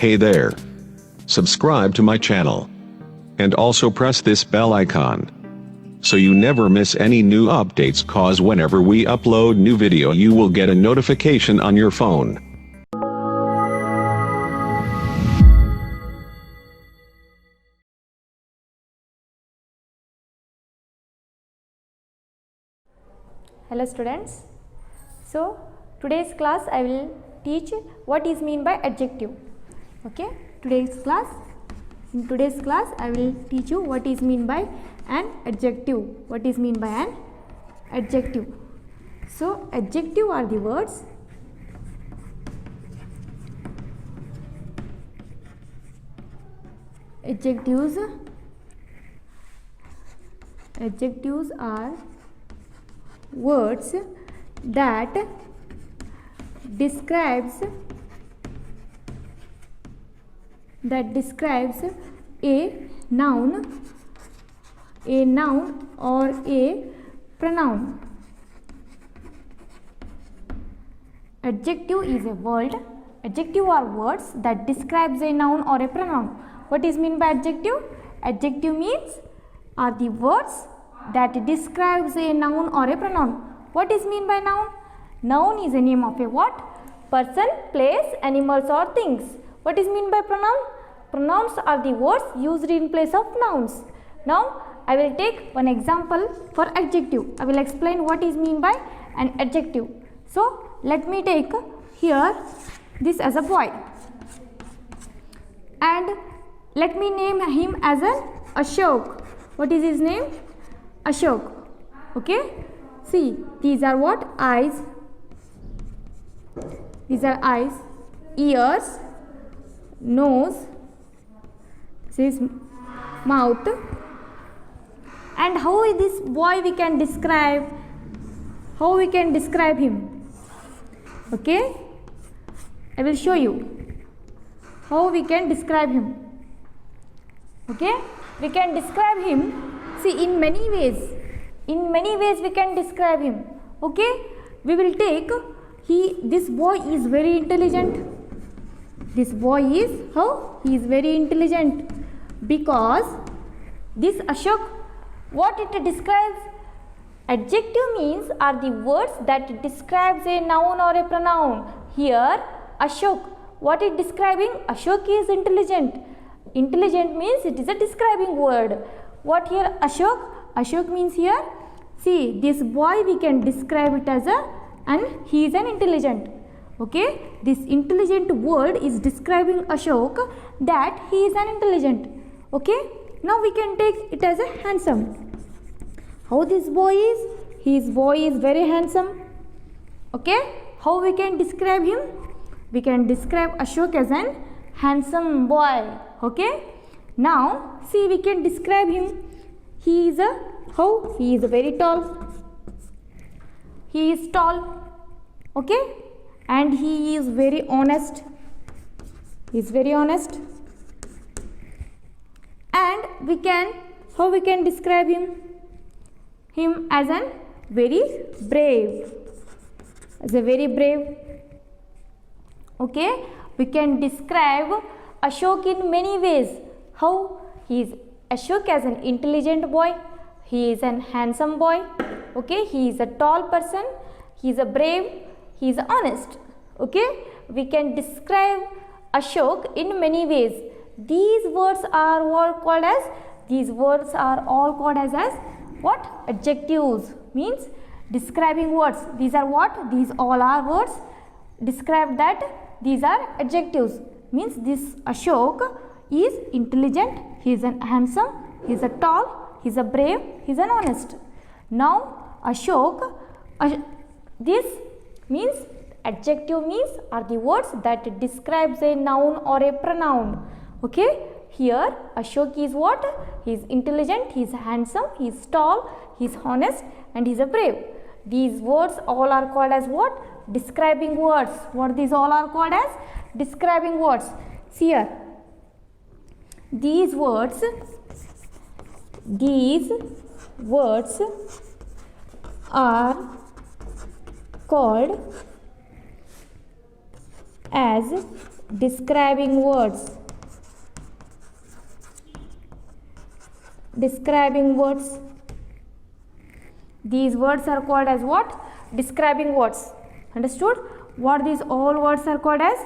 Hey there. Subscribe to my channel. And also press this bell icon. So you never miss any new updates, cause whenever we upload new video you will get a notification on your phone. Hello students. So today's class I will teach what is mean by adjective. Okay, in today's class I will teach you what is mean by an adjective. What is mean by an adjective? So adjective are the words adjectives are words that describes a noun or a pronoun. Adjective is a word. Adjective are words that describes a noun or a pronoun. What is mean by adjective? Adjective means are the words that describes a noun or a pronoun. What is mean by noun? Noun is a name of a what? Person, place, animals or things. What is mean by pronoun? Pronouns are the words used in place of nouns. Now I will take one example for adjective. I will explain what is mean by an adjective. So let me take here this as a boy and let me name him as an Ashok. What is his name? Ashok. Okay. See, these are what? Eyes. These are eyes, ears, nose, this is mouth. And how this boy we can describe? How we can describe him? Okay, I will show you how we can describe him. Okay, we can describe him. See, in many ways we can describe him. Okay, we will take this boy is very intelligent. This boy is how? He is very intelligent because this Ashok, what it describes? Adjective means are the words that describes a noun or a pronoun. Here Ashok, what it describing? Ashok is intelligent. Intelligent means it is a describing word. What here Ashok? Ashok means here, see, this boy we can describe it as and he is an intelligent. Okay, this intelligent word is describing Ashok that he is an intelligent. Okay, now we can take it as a handsome. How this boy is? His boy is very handsome. Okay, how we can describe him? We can describe Ashok as an handsome boy. Okay, now see, we can describe him. He is how? He is very tall. He is tall. Okay, and he is very honest. He is very honest. And we can, how we can describe him? Him as an very brave. As a very brave. Okay, we can describe Ashok in many ways. How? He is Ashok as an intelligent boy. He is an handsome boy. Okay, he is a tall person. He is a brave. He is honest. Okay, we can describe Ashok in many ways. These words are all called as what? Adjectives, means describing words. These are what? These all are words describe that. These are adjectives, means this Ashok is intelligent, he is an handsome, he is a tall, he is a brave, he is an honest. Now Ashok, this means adjective means are the words that describes a noun or a pronoun. Okay, here Ashok is what? He is intelligent, he is handsome, he is tall, he is honest and he is a brave. These words all are called as what? Describing words. What these all are called as? Describing words. See here, these words are called as describing words. Describing words. These words are called as what? Describing words. Understood? What these all words are called as?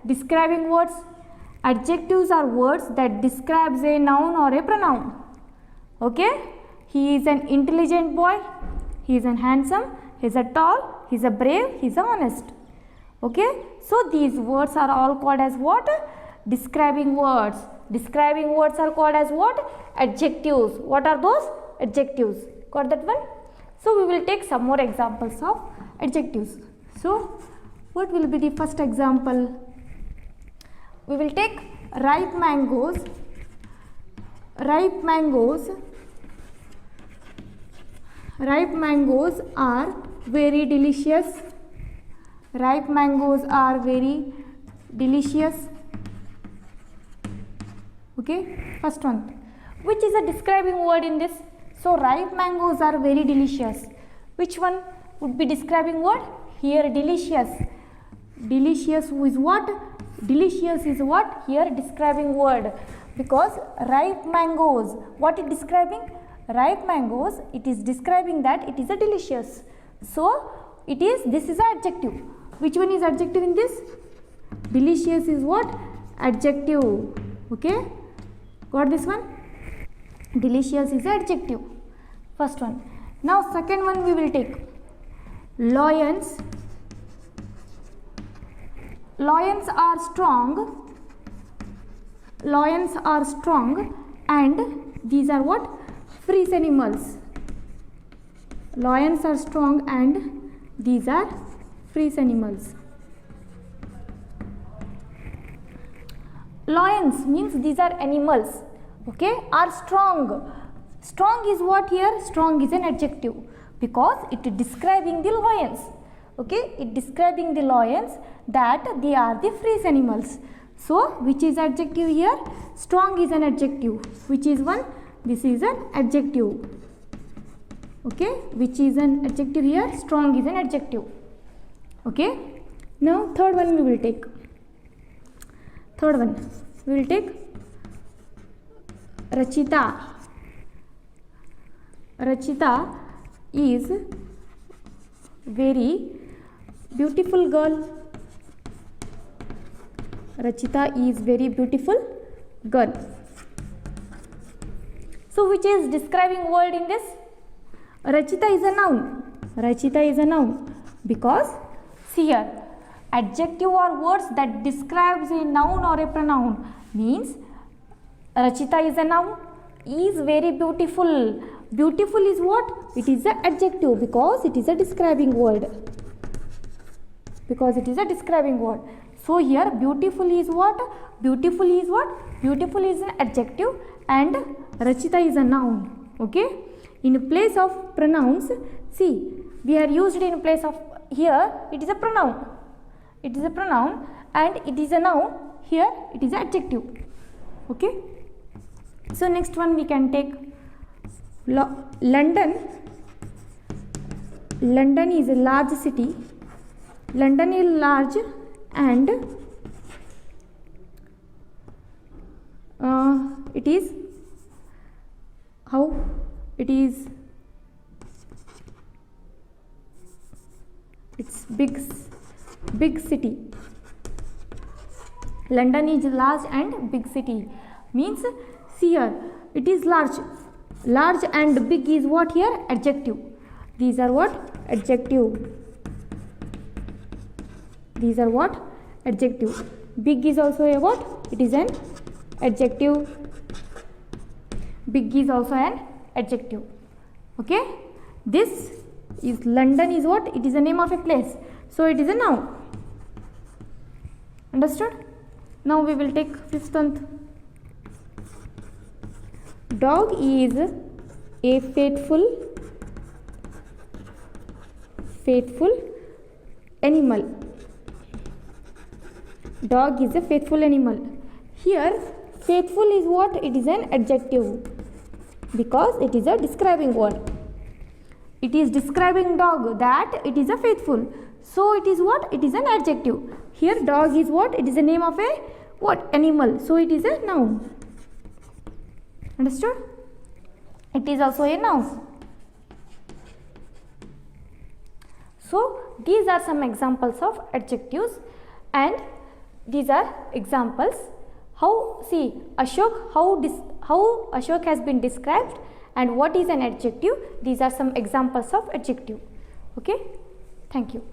Describing words. Adjectives are words that describes a noun or a pronoun. Okay? He is an intelligent boy. He is an handsome. He is a tall. He is a brave. He is a honest. Okay? So these words are all called as what? Describing words. Describing words are called as what? Adjectives. What are those? Adjectives. Got that one? So we will take some more examples of adjectives. So what will be the first example? We will take ripe mangoes. Ripe mangoes. Ripe mangoes are very delicious. Ripe mangoes are very delicious. Okay, first one. Which is a describing word in this? So ripe mangoes are very delicious. Which one would be describing word? Here delicious. Delicious is what? Delicious is what? Here describing word. Because ripe mangoes, what is describing? Ripe mangoes, it is describing that it is a delicious. So it is, this is an adjective. Which one is adjective in this? Delicious is what? Adjective. Okay, got this one? Delicious is adjective. First one. Now second one we will take. Lions. Lions are strong. Lions are strong and these are what? Free animals. Lions are strong and these are free animals. Lions means these are animals. Okay, are strong. Strong is what here? Strong is an adjective because it is describing the lions. Okay, it describing the lions that they are the free animals. So which is adjective here? Strong is an adjective. Which is one? This is an adjective. Okay, which is an adjective here? Strong is an adjective. Okay, now third one we will take. Third one we will take Rachita. Rachita is very beautiful girl. Rachita is very beautiful girl. So which is describing word in this? Rachita is a noun. Rachita is a noun because see here, adjective are words that describes a noun or a pronoun. Means Rachita is a noun. Is very beautiful. Beautiful is what? It is an adjective because it is a describing word. Because it is a describing word. So here beautiful is what? Beautiful is what? Beautiful is an adjective and Rachita is a noun. Okay. In place of pronouns, see, we are used in place of, here it is a pronoun. It is a pronoun and it is a noun. Here it is an adjective. Okay. So next one we can take London. London is a large city. London is large and it is how it is, it's big city. London is large and big city means see here it is large. Large and big is what here? Adjective. These are what? Adjective. These are what? Adjective. Big is also a what? It is an adjective. Big is also an adjective. Okay. This is London is what? It is the name of a place. So it is a noun. Understood? Now we will take fifth one. Dog is a faithful animal. Dog is a faithful animal. Here faithful is what? It is an adjective because it is a describing word. It is describing dog that it is a faithful. So it is what? It is an adjective. Here dog is what? It is the name of a what? Animal. So it is a noun. Understood? It is also a noun. So these are some examples of adjectives, and these are examples how, see, Ashok, how Ashok has been described and what is an adjective. These are some examples of adjective. Okay, thank you.